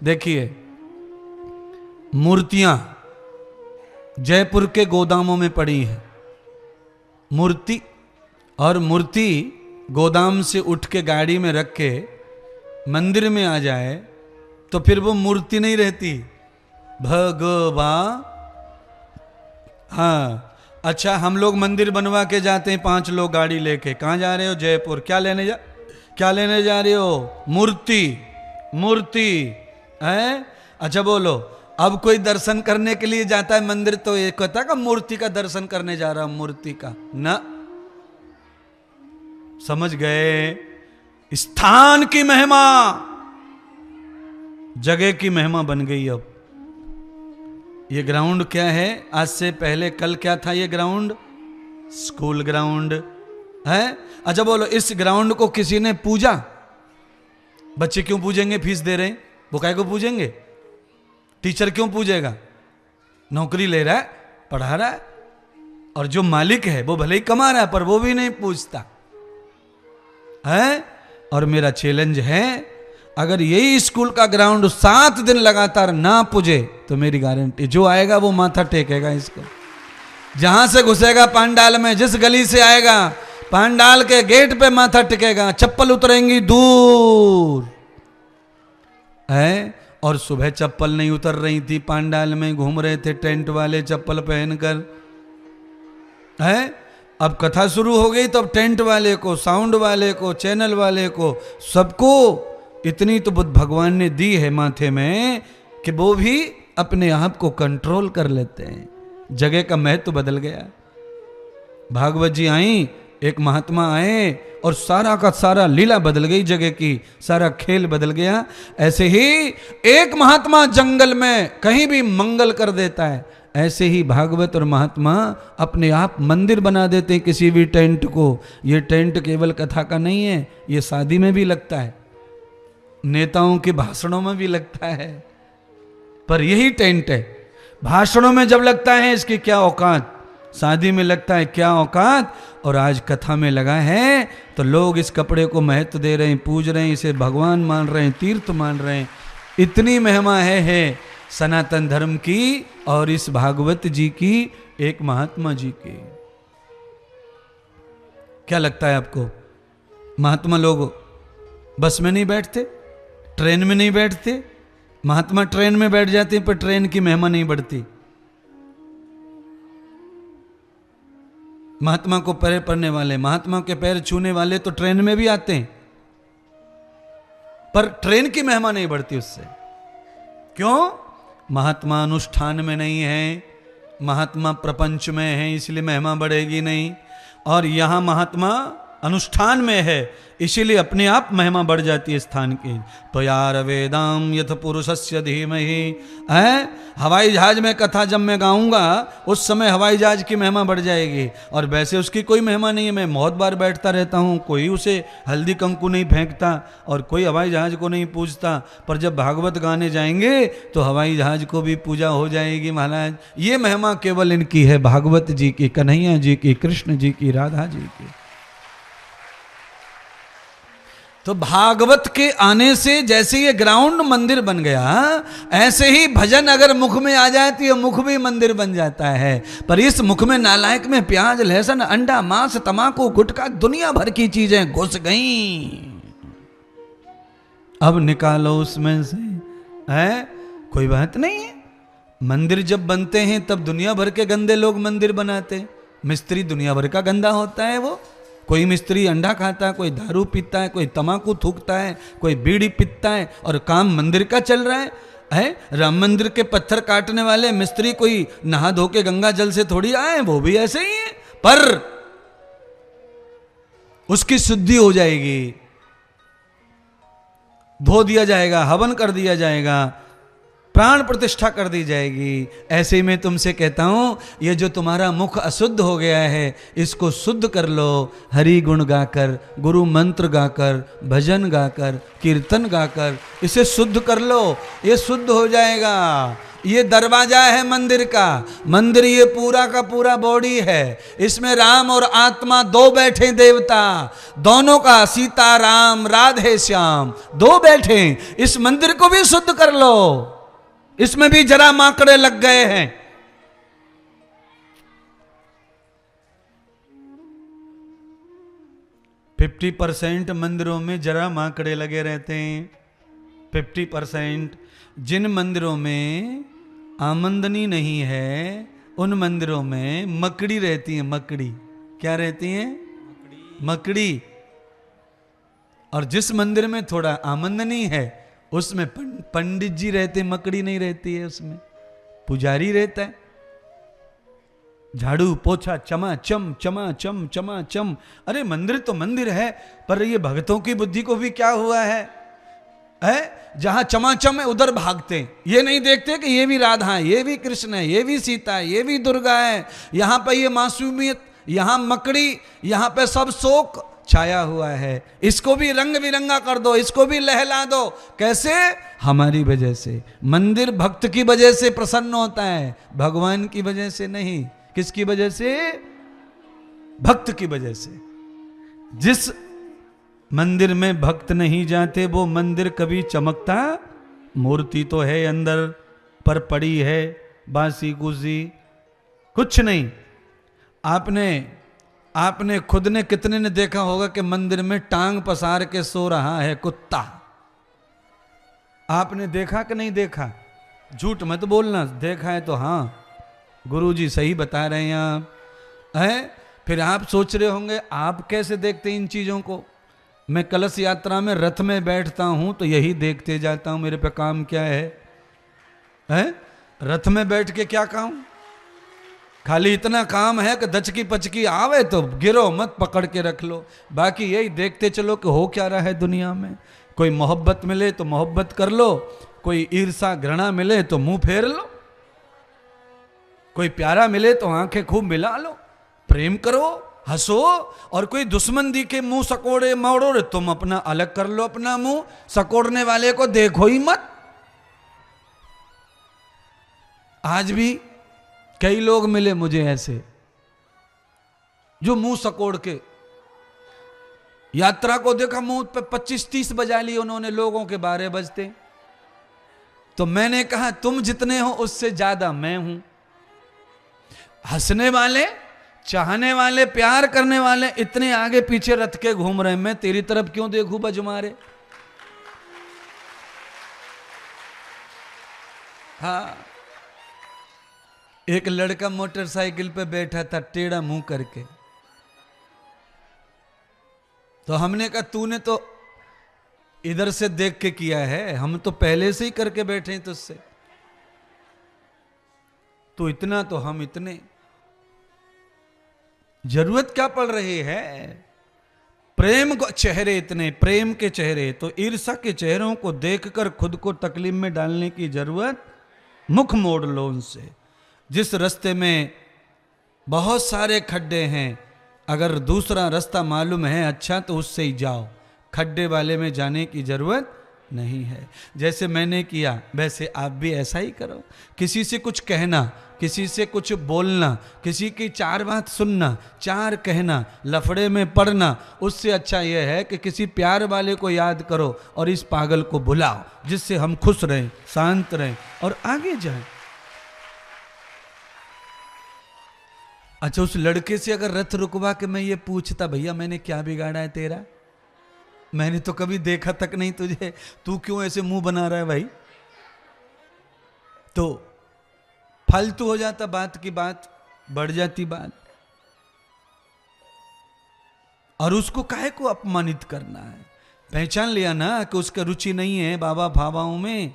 देखिए, मूर्तियां जयपुर के गोदामों में पड़ी हैं। मूर्ति और मूर्ति गोदाम से उठ के गाड़ी में रख के मंदिर में आ जाए तो फिर वो मूर्ति नहीं रहती, भगवान। हाँ, अच्छा, हम लोग मंदिर बनवा के जाते हैं 5 लोग गाड़ी लेके। कहाँ जा रहे हो? जयपुर। क्या लेने जा रहे हो? मूर्ति है। अच्छा बोलो, अब कोई दर्शन करने के लिए जाता है मंदिर तो ये कहता है कि मूर्ति का दर्शन करने जा रहा हूं, मूर्ति का ना। समझ गए? स्थान की महिमा जगह की महिमा बन गई। अब ये ग्राउंड क्या है? आज से पहले कल क्या था? ये ग्राउंड स्कूल ग्राउंड है। अच्छा बोलो, इस ग्राउंड को किसी ने पूजा? बच्चे क्यों पूजेंगे? फीस दे रहे हैं, वो काहे को पूजेंगे? टीचर क्यों पूजेगा? नौकरी ले रहा है, पढ़ा रहा है, और जो मालिक है वो भले ही कमा रहा है पर वो भी नहीं पूछता है। और मेरा चैलेंज है, अगर यही स्कूल का ग्राउंड 7 दिन लगातार ना पूजे तो मेरी गारंटी, जो आएगा वो माथा टेकेगा इसको। जहां से घुसेगा पांडाल में, जिस गली से आएगा पांडाल के गेट पे माथा टिकेगा, चप्पल उतरेंगी दूर है। और सुबह चप्पल नहीं उतर रही थी, पांडाल में घूम रहे थे टेंट वाले चप्पल पहनकर है। अब कथा शुरू हो गई तो अब टेंट वाले को, साउंड वाले को, चैनल वाले को, सबको इतनी तो बुद्ध भगवान ने दी है माथे में कि वो भी अपने आप को कंट्रोल कर लेते हैं। जगह का महत्व बदल गया। भागवत जी आई, एक महात्मा आए और सारा का सारा लीला बदल गई, जगह की सारा खेल बदल गया। ऐसे ही एक महात्मा जंगल में कहीं भी मंगल कर देता है, ऐसे ही भागवत और महात्मा अपने आप मंदिर बना देते हैं किसी भी टेंट को। ये टेंट केवल कथा का नहीं है, ये शादी में भी लगता है, नेताओं के भाषणों में भी लगता है, पर यही टेंट है। भाषणों में जब लगता है इसकी क्या औकात, शादी में लगता है क्या औकात, और आज कथा में लगा है तो लोग इस कपड़े को महत्व दे रहे हैं, पूज रहे हैं, इसे भगवान मान रहे हैं, तीर्थ मान रहे हैं। इतनी महिमा है सनातन धर्म की और इस भागवत जी की, एक महात्मा जी की। क्या लगता है आपको? महात्मा लोग बस में नहीं बैठते, ट्रेन में नहीं बैठते? महात्मा ट्रेन में बैठ जाते हैं पर ट्रेन की महिमा नहीं बढ़ती। महात्मा को पैर पड़ने वाले, महात्मा के पैर छूने वाले तो ट्रेन में भी आते हैं, पर ट्रेन की महिमा नहीं बढ़ती उससे। क्यों? महात्मा अनुष्ठान में नहीं है, महात्मा प्रपंच में है, इसलिए महिमा बढ़ेगी नहीं। और यहां महात्मा अनुष्ठान में है, इसीलिए अपने आप महिमा बढ़ जाती है स्थान की। तो यार वेदाम यथ पुरुषस्य धीमहि है। हवाई जहाज में कथा जब मैं गाऊंगा उस समय हवाई जहाज की महिमा बढ़ जाएगी, और वैसे उसकी कोई महिमा नहीं है। मैं बहुत बार बैठता रहता हूँ, कोई उसे हल्दी कंकु नहीं फेंकता और कोई हवाई जहाज को नहीं पूजता, पर जब भागवत गाने जाएंगे तो हवाई जहाज को भी पूजा हो जाएगी महाराज। ये महिमा केवल इनकी है, भागवत जी की, कन्हैया जी की, कृष्ण जी की, राधा जी की। तो भागवत के आने से जैसे ये ग्राउंड मंदिर बन गया, ऐसे ही भजन अगर मुख में आ जाए तो ये मुख भी मंदिर बन जाता है। पर इस मुख में नालायक में प्याज, लहसुन, अंडा, मांस, तमाकू, गुटखा, दुनिया भर की चीजें घुस गईं। अब निकालो उसमें से, है कोई बात नहीं है। मंदिर जब बनते हैं तब दुनिया भर के गंदे लोग मंदिर बनाते हैं। मिस्त्री दुनिया भर का गंदा होता है। वो कोई मिस्त्री अंडा खाता है, कोई दारू पीता है, कोई तमाकू थूकता है, कोई बीड़ी पीता है, और काम मंदिर का चल रहा है। राम मंदिर के पत्थर काटने वाले मिस्त्री कोई नहा धो के गंगा जल से थोड़ी आए, वो भी ऐसे ही है, पर उसकी शुद्धि हो जाएगी, धो दिया जाएगा, हवन कर दिया जाएगा, प्राण प्रतिष्ठा कर दी जाएगी। ऐसे ही मैं तुमसे कहता हूं, ये जो तुम्हारा मुख अशुद्ध हो गया है इसको शुद्ध कर लो। हरि गुण गाकर, गुरु मंत्र गाकर, भजन गाकर, कीर्तन गाकर इसे शुद्ध कर लो, ये शुद्ध हो जाएगा। ये दरवाजा है मंदिर का। मंदिर ये पूरा का पूरा बॉडी है। इसमें राम और आत्मा दो बैठे देवता, दोनों का सीता राम राधे श्याम दो बैठे। इस मंदिर को भी शुद्ध कर लो, इसमें भी जरा माकड़े लग गए हैं। फिफ्टी 50% मंदिरों में जरा माकड़े लगे रहते हैं। 50% जिन मंदिरों में आमदनी नहीं है उन मंदिरों में मकड़ी रहती है। मकड़ी क्या रहती है? मकड़ी। और जिस मंदिर में थोड़ा आमदनी है उसमें पंडित जी रहते, मकड़ी नहीं रहती है उसमें, पुजारी रहता है। झाड़ू पोछा चमा चम चमा चम चमा चम। अरे मंदिर तो मंदिर है, पर ये भक्तों की बुद्धि को भी क्या हुआ है? जहां चमाचम है उधर भागते हैं। ये नहीं देखते कि ये भी राधा है, ये भी कृष्ण है, ये भी सीता है, ये भी दुर्गा है। यहां पर ये मासूमियत, यहां मकड़ी, यहां पे सब शोक छाया हुआ है। इसको भी रंग बिरंगा कर दो, इसको भी लहला दो। कैसे? हमारी वजह से। मंदिर भक्त की वजह से प्रसन्न होता है, भगवान की वजह से नहीं। किसकी वजह से? भक्त की वजह से। जिस मंदिर में भक्त नहीं जाते वो मंदिर कभी चमकता, मूर्ति तो है अंदर पर पड़ी है बासी गुसी, कुछ नहीं। आपने खुद ने कितने ने देखा होगा कि मंदिर में टांग पसार के सो रहा है कुत्ता? आपने देखा कि नहीं देखा? झूठ मत बोलना, देखा है तो हाँ, गुरुजी सही बता रहे हैं आप। है फिर आप सोच रहे होंगे आप कैसे देखते हैं इन चीजों को? मैं कलश यात्रा में रथ में बैठता हूं तो यही देखते जाता हूं। मेरे पे काम क्या है? रथ में बैठ के क्या काम? खाली इतना काम है कि दचकी पचकी आवे तो गिरो मत, पकड़ के रख लो। बाकी यही देखते चलो कि हो क्या रहा है दुनिया में। कोई मोहब्बत मिले तो मोहब्बत कर लो, कोई ईर्षा घृणा मिले तो मुंह फेर लो, कोई प्यारा मिले तो आंखें खूब मिला लो, प्रेम करो, हंसो। और कोई दुश्मन दिखे मुंह सकोड़े मोड़ो, तुम अपना अलग कर लो अपना मुंह, सकोड़ने वाले को देखो ही मत। आज भी कई लोग मिले मुझे ऐसे जो मुंह सकोड़ के, यात्रा को देखा मुंह पे 25-30 बजा लिए उन्होंने, लोगों के 12 बजते। तो मैंने कहा तुम जितने हो उससे ज्यादा मैं हूं। हंसने वाले, चाहने वाले, प्यार करने वाले इतने आगे पीछे रथ के घूम रहे, मैं तेरी तरफ क्यों देखूं बजमारे? हाँ, एक लड़का मोटरसाइकिल पे बैठा था टेढ़ा मुंह करके, तो हमने कहा तूने तो इधर से देख के किया है, हम तो पहले से ही करके बैठे हैं तुझसे, तो इतना तो हम इतने। जरूरत क्या पड़ रही है? प्रेम को चेहरे इतने, प्रेम के चेहरे, तो ईर्षा के चेहरों को देखकर खुद को तकलीफ में डालने की जरूरत, मुख मोड़ लो उनसे। जिस रास्ते में बहुत सारे खड्डे हैं, अगर दूसरा रास्ता मालूम है अच्छा तो उससे ही जाओ, खड्डे वाले में जाने की जरूरत नहीं है। जैसे मैंने किया वैसे आप भी ऐसा ही करो। किसी से कुछ कहना, किसी से कुछ बोलना, किसी की 4 बात सुनना, 4 कहना, लफड़े में पड़ना, उससे अच्छा यह है कि किसी प्यार वाले को याद करो और इस पागल को भुलाओ, जिससे हम खुश रहें, शांत रहें और आगे जाएं। अच्छा, उस लड़के से अगर रथ रुकवा के मैं ये पूछता भैया मैंने क्या बिगाड़ा है तेरा, मैंने तो कभी देखा तक नहीं तुझे, तू क्यों ऐसे मुंह बना रहा है भाई, तो फालतू हो जाता, बात की बात बढ़ जाती बात। और उसको काहे को अपमानित करना है? पहचान लिया ना कि उसका रुचि नहीं है बाबा भावाओं में,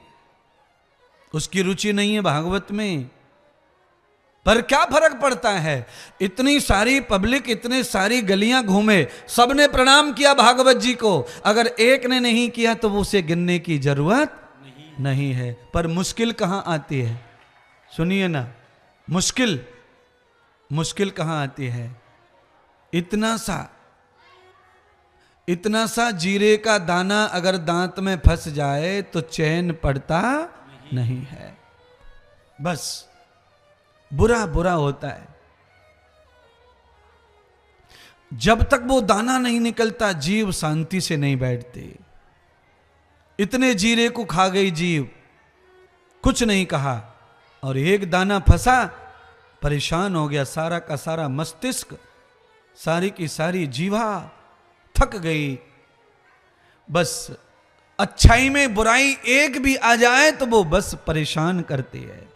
उसकी रुचि नहीं है भागवत में। पर क्या फर्क पड़ता है? इतनी सारी पब्लिक, इतनी सारी गलियां घूमे, सबने प्रणाम किया भागवत जी को, अगर एक ने नहीं किया तो वो उसे गिनने की जरूरत नहीं है। पर मुश्किल कहां आती है? सुनिए ना, मुश्किल कहां आती है? इतना सा जीरे का दाना अगर दांत में फंस जाए तो चैन पड़ता नहीं है। बस बुरा बुरा होता है। जब तक वो दाना नहीं निकलता जीव शांति से नहीं बैठते। इतने जीरे को खा गई जीव, कुछ नहीं कहा, और एक दाना फंसा, परेशान हो गया। सारा का सारा मस्तिष्क, सारी की सारी जीवा थक गई। बस अच्छाई में बुराई एक भी आ जाए तो वो बस परेशान करती है।